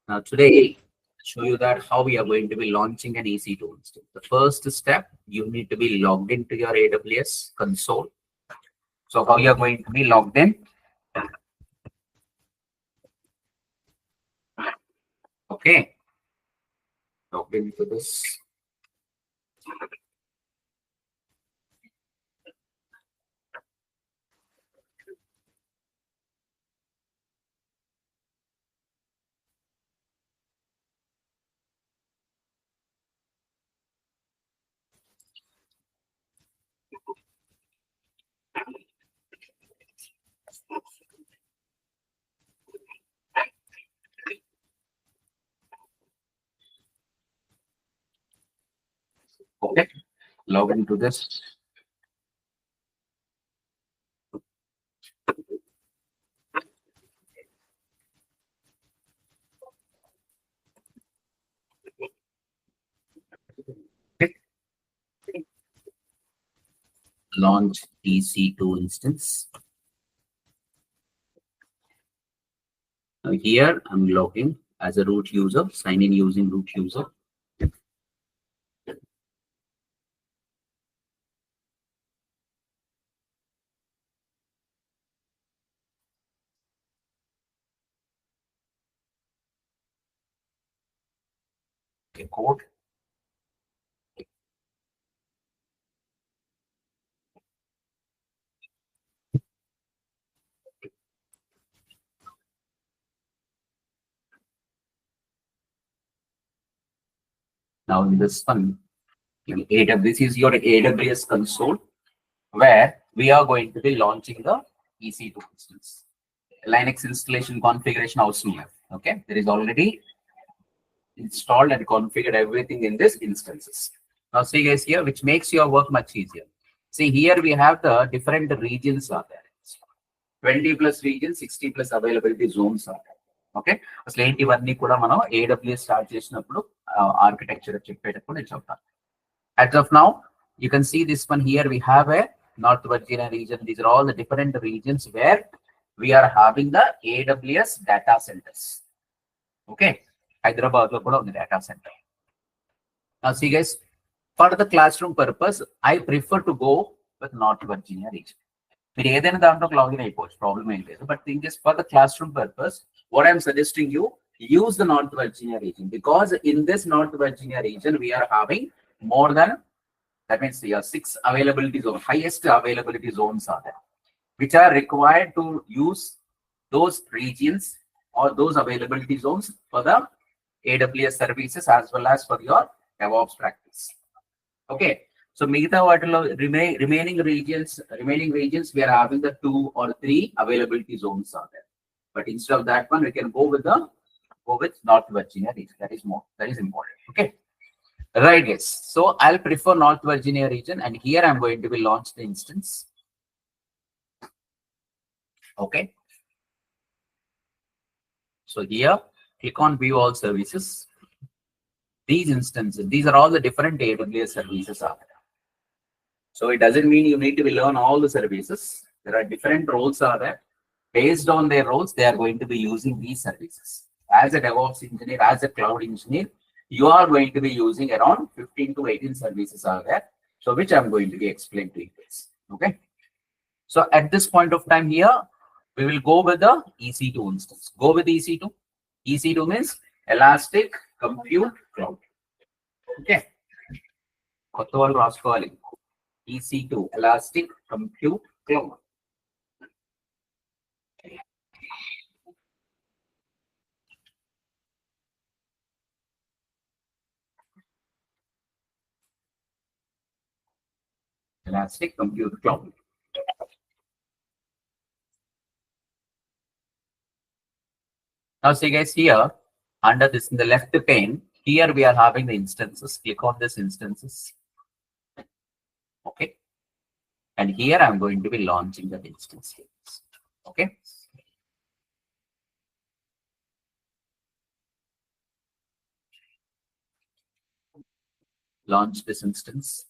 Now today, I'll show you that how we are going to be launching an EC2 instance. The first step, you need to be logged into your AWS console. So how you are going to be logged in? Okay, logged into this. Okay, log into this. Okay. Launch EC2 instance. Now here I'm logging as a root user, sign in using root user. Okay, code. Now in this one, this is your AWS console where we are going to be launching the EC2 instance. Linux installation configuration also here. Okay, there is already installed and configured everything in this instances. Now see guys here, which makes your work much easier. See here we have the different regions are there. 20 plus regions, 60 plus availability zones are there. Okay, అసలు ఏంటివన్నీ కూడా మనం AWS start చేసినప్పుడు architecture చెప్పేటప్పుడు నేను చెప్తాను. As of now, you can see this one here. We have a North Virginia region. These are all the different regions where we are having the AWS data centers. Okay, Hyderabad lo kuda undi data center. Now see guys, for the classroom purpose, I prefer to go with North Virginia region. మీరు ఏదైనా దాంట్లోకి login అయిపోవచ్చు, problem ఏం లేదు. But think is for the class room purpose, what I'm suggesting you use the North Virginia region, because in this North Virginia region we are having more than, that means there are 6 availability zones, highest availability zones are there, which are required to use those regions or those availability zones for the AWS services as well as for your DevOps practice. Okay, so మిగతా వాటిలో remaining regions we are having the 2 or 3 availability zones are there, but instead of that one we can go with North Virginia region. That is important. Okay, right guys, so I'll prefer North Virginia region, and here I'm going to be launch the instance. Okay, so here click on view all services. These instances, these are all the different AWS services are there. So it doesn't mean you need to learn all the services. There are different roles are there. Based on their roles, they are going to be using these services. As a DevOps engineer, as a cloud engineer, you are going to be using around 15 to 18 services are there. So which I'm going to be explaining to you guys. Okay. So at this point of time here, we will go with the EC2 instance. Go with EC2. EC2 means Elastic Compute Cloud. Okay. EC2, Elastic Compute Cloud. Elastic Compute Cloud. Now see guys here, under this in the left pane, here we are having the instances. Click on this instances. Okay. And here I'm going to be launching that instance here. Okay. Launch this instance.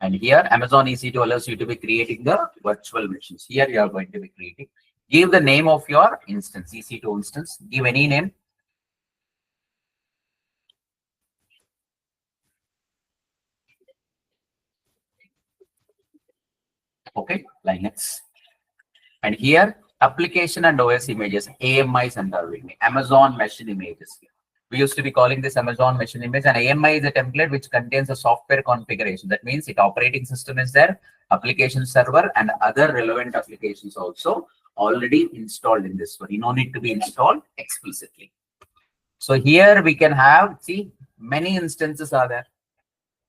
And here Amazon EC2 allows you to be creating the virtual machines. Here you are going to be creating. Give the name of your instance, EC2 instance. Give any name. Okay, Linux. And here application and OS images, AMIs and Amazon machine images. We used to be calling this Amazon machine image, and AMI is a template which contains a software configuration. That means its operating system is there, application server, and other relevant applications also already installed in this one. You don't need to be installed explicitly. So here we can have, see, many instances are there.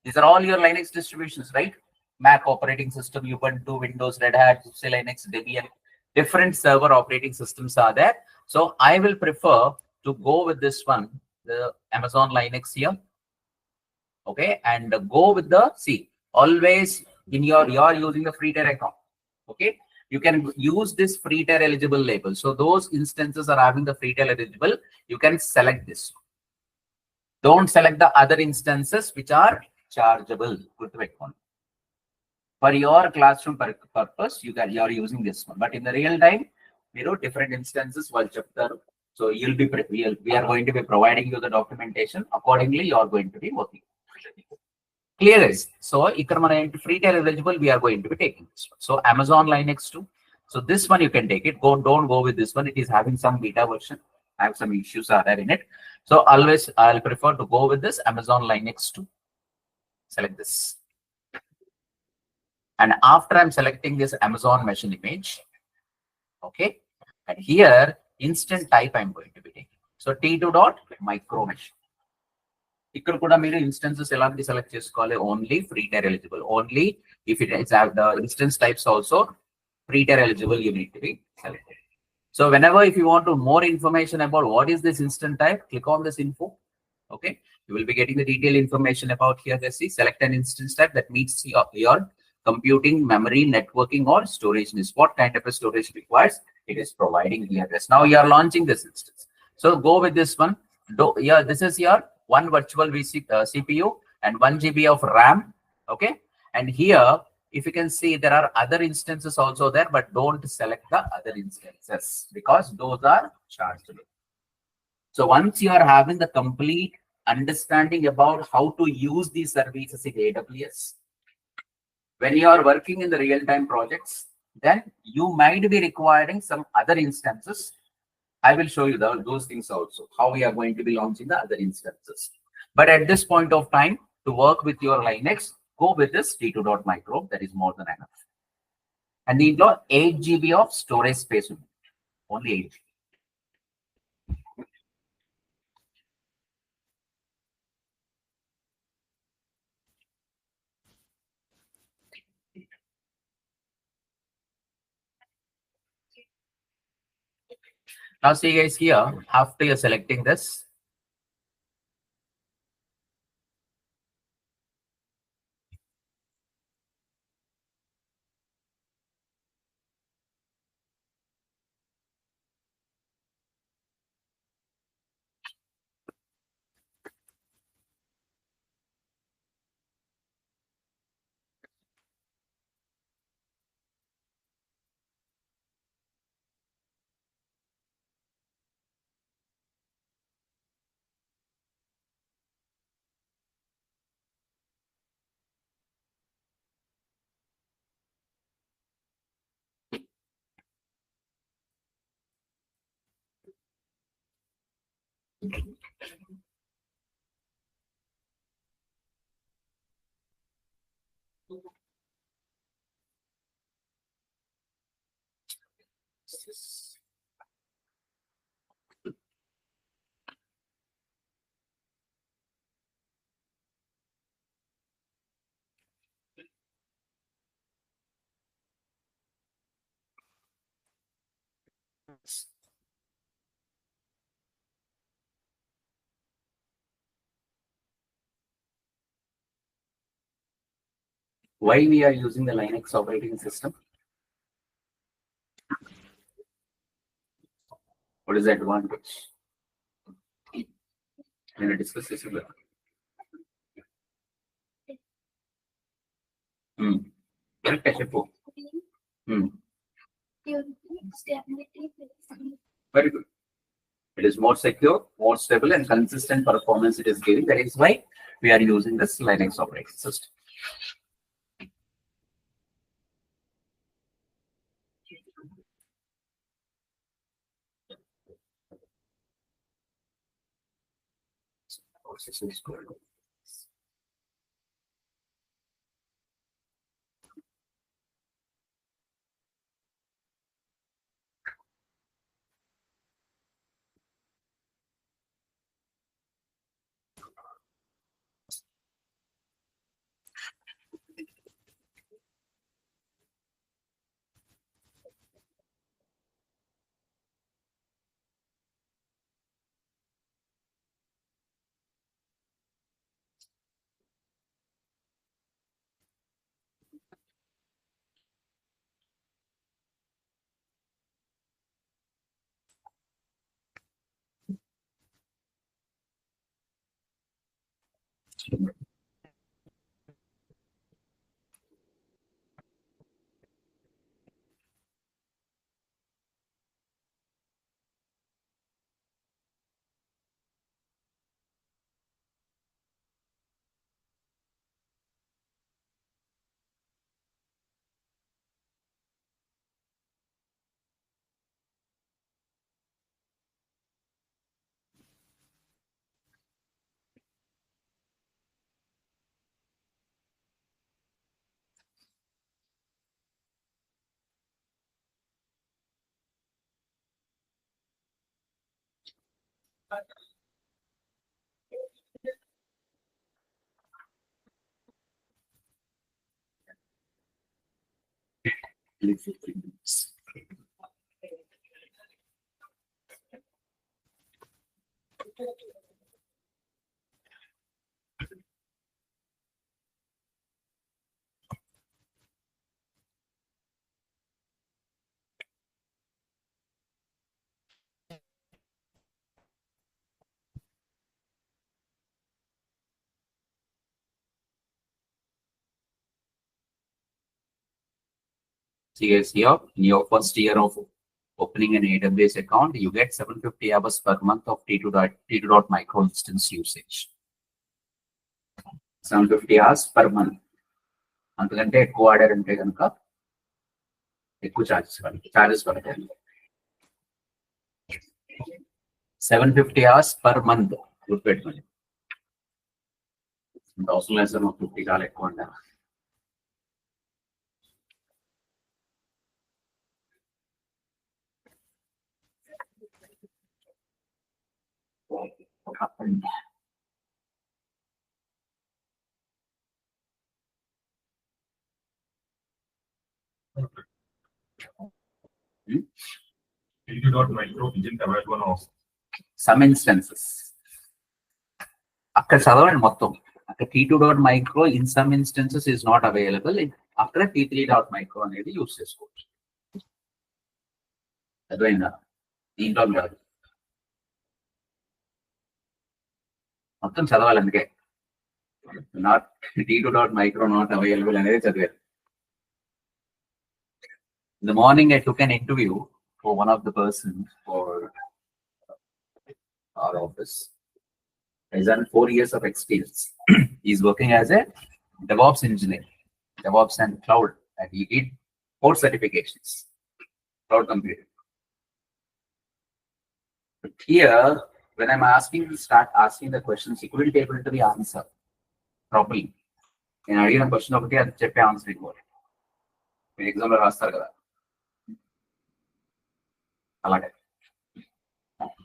These are all your Linux distributions, right? Mac operating system, Ubuntu, Windows, Red Hat, Linux, Debian, different server operating systems are there. So I will prefer to go with this one, the Amazon Linux here. Okay, and go with the, see, always in you're using the free tier account. Okay, you can use this free tier eligible label. So those instances are having the free tier eligible. You can select this. Don't select the other instances which are chargeable. For your classroom purpose, you are using this one. But in the real time, different instances will chapter. So you'll be we are going to be providing you the documentation. Accordingly, you are going to be working. Clear is so free tier eligible, we are going to be taking this one. So Amazon Linux 2. So this one you can take it. Don't go with this one. It is having some beta version. I have some issues are there in it. So always I'll prefer to go with this Amazon Linux 2. Select this. And after I'm selecting this Amazon machine image, okay, and here instant type I'm going to be taking. So T2.micro machine. Ikkada kuda meeru instances elanti select cheskovali, only free tier eligible. Only if it is have the instance types also free tier eligible, you need to be selected. So whenever if you want to more information about what is this instant type, click on this info. Okay, you will be getting the detailed information about here. Let's see, select an instance type that meets your computing, memory, networking, or storage needs. What kind of a storage requires? It is providing here. Now you are launching this instance. So go with this one. Yeah, this is your one virtual CPU and 1 GB of RAM. Okay, and here if you can see there are other instances also there, but don't select the other instances because those are chargeable. So once you are having the complete understanding about how to use these services in AWS, when you are working in the real-time projects, then you might be requiring some other instances. I will show you those things also, how we are going to be launching the other instances. But at this point of time, to work with your Linux, go with this T2.micro. That is more than enough. And need 8 GB of storage space. Only 8 GB. Now see guys here, after you're selecting this, why we are using the Linux operating system? What is the advantage? When I discuss this, Correct, చెప్పు. Very good. It is more secure, more stable, and consistent performance it is giving. That is why we are using this Linux operating system. See guys, here in your first year of opening an AWS account, you get 750 hours per month of T2 micro instance usage. 750 hours per month. అంతకంటే ఎక్కువ ఆడారంటే కనుక ఎక్కువ charges పడతాయి. 750 hours per month గుర్తుపెట్టుకోండి. అవసరం లేదు sir, 50 చాలా ఎక్కువ అంట. Micro isn't available of some instances. అక్కడ చదవండి మొత్తం. అక్కడ T2.micro in some instances is not available. అక్కడ T3.micro అనేది యూస్ చేసుకోవచ్చు. అర్థమైందా? దీంట్లో కాదు, మొత్తం చదవాలి. అందుకే నాట్ T2.micro not available అనేది చదివారు. In the morning, I took an interview for one of the persons for our office. He's done 4 years of experience. He's working as a DevOps engineer, DevOps and cloud, and he did 4 certifications, cloud computing. But here, when I'm start asking the questions, he couldn't be able to answer properly. And I asked a question of the answer it was. In example,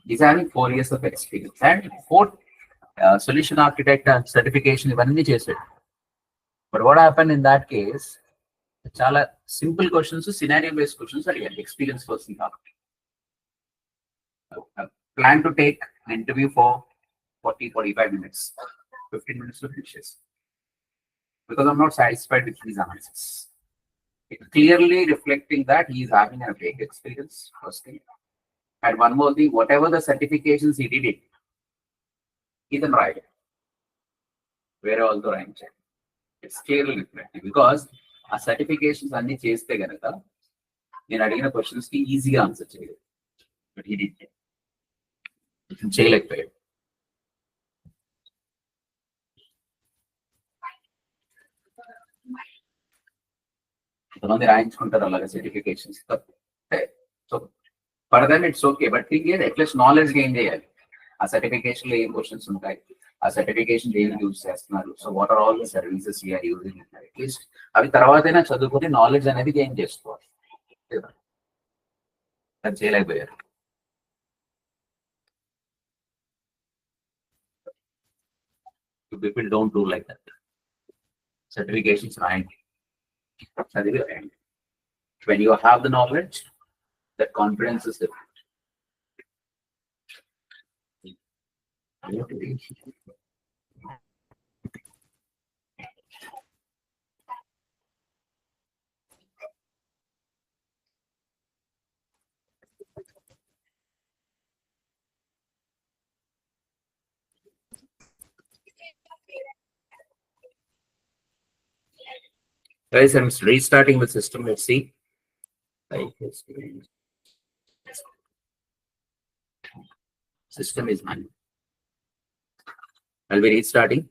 he's having 4 years of experience and 4 solution architect certification. But what happened in that case? Chala simple questions, scenario based questions are experience person. Plan to take an interview for 40-45 minutes, 15 minutes to finish, because I'm not satisfied with these answers. It's clearly reflecting that he is having a great experience, first thing. And one more thing, whatever the certifications he did it, he can write it. Where all the rank check. It's clearly reflected because ఆ certifications అన్ని చేస్తే గనక నేను అడిగిన questions కి ఈజీగా answer చేయలేదు. But ఈ చేయలేకపోయాడు. కొంతమంది రాయించుకుంటారు అలాగే certifications. So for then it's okay, but thing ఏది అట్లీస్ట్ నాలెడ్జ్ గెయిన్ చేయాలి. ఆ సర్టిఫికేషన్ లో ఏం క్వశ్చన్స్ ఉంటాయి, ఆ సర్టిఫికేషన్ ఏం యూజ్ చేస్తున్నారు, so what are all the services you are using, at least అవి తర్వాతైనా చదువుకుని నాలెడ్జ్ అనేది గెయిన్ చేసుకోవాలి. అది చేయలేకపోయారు. People don't do like that. Certifications రాయండి, చదివి రాయండి. When you have the knowledge, that confidence is different. Guys, I'm restarting the system. Let's see. System is manual. I'll be restarting.